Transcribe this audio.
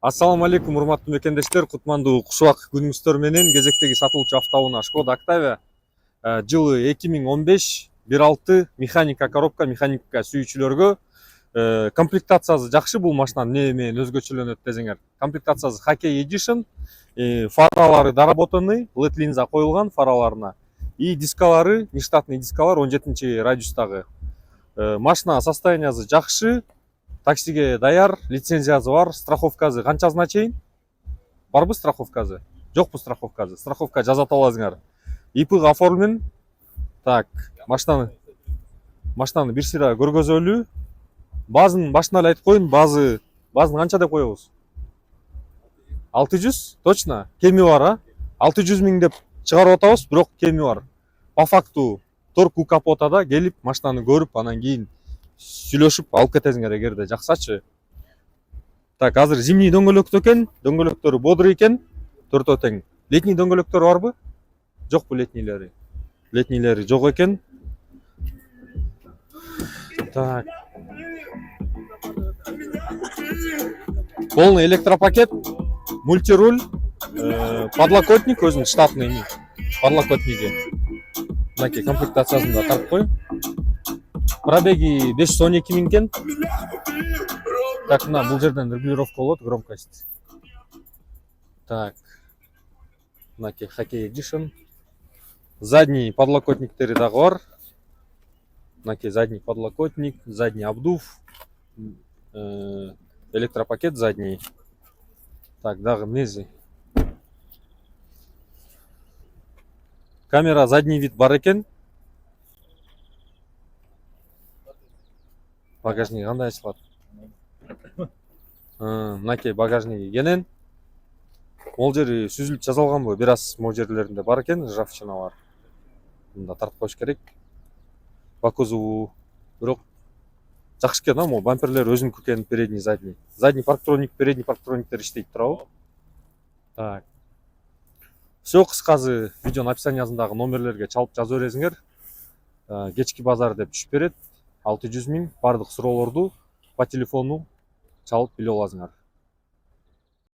Ассаламу алейкум, урматтуу мекендештер, кутмандуу кушубак күнүңүздөр менен кезектеги сатылуучу автоунаа Шкода Октавия. Жылы 2015, 1.6 механика коробка, механика сүйүүчүлөргө. Комплектациясы жакшы, бул машинанын эмне менен өзгөчөлөнөт десеңер. Комплектациясы Hockey Edition, фаралары доработанный, LED линза коюлган фараларына. И дискалары, нештатный дискалар 17 радиустагы. Машина состояниясы жакшы. Таксиге даяр, лицензиясы бар, страховкасы канчасына чейин? Барбы страховкасы? Жокпу страховкасы? Страховка жазат аласыңар. ИП оформлен. Так, машинаны бир сыйра көргөзөлү. Базын башына эле айтып коеюн, базын канча деп коебуз? 600? Точно? Кеми бар, а? 600 миң деп чыгарып атабыз, бирок кеми бар. По факту торку капотада келип машинаны көрүп, анан кийин сүйлөшүп алып кетесиңер эгерде жаксачы. Так, азыр зимний дөңгөлөктө экен, дөңгөлөктөрү бодрый экен, төртөө тең. Летний дөңгөлөктөр барбы? Жокпу летнийлери. Летнийлери жок экен. Так. Полный электропакет, мультируль, подлокотник өзүнүн штатный подлокотниги. Мынакей комплектациясын да тартып коеюн. Пробеги 512 миң экен. Так, мына бул жерден регулировка болот, громкость. Так. Мынакей Hockey Edition. Задний подлокотниктери дагы бар. Мынакей задний подлокотник, задний обдув, электропакет задний. Так, дагы эмнеси? Камера задний вид бар экен. Багажник кандай ачылат? Мынакей багажниги кенен. Могул жери сүзүлүп жасалганбы? Бир аз могул жерлеринде бар экен, ржавчина бар. Мында тартып коюш керек. По кузову бирок жакшы экен, могу бамперлер өзүнүкү экен, передний, задний. Задний парктроник, передний парктрониктер иштейт турабы? Так. Все, кыскасы видеонун описаниясындагы номерлерге чалып жаза бересиңер. Кечки базар деп түшүп берет. 600 миң. Бардык суроолорду по телефону чалып билип аласыңар.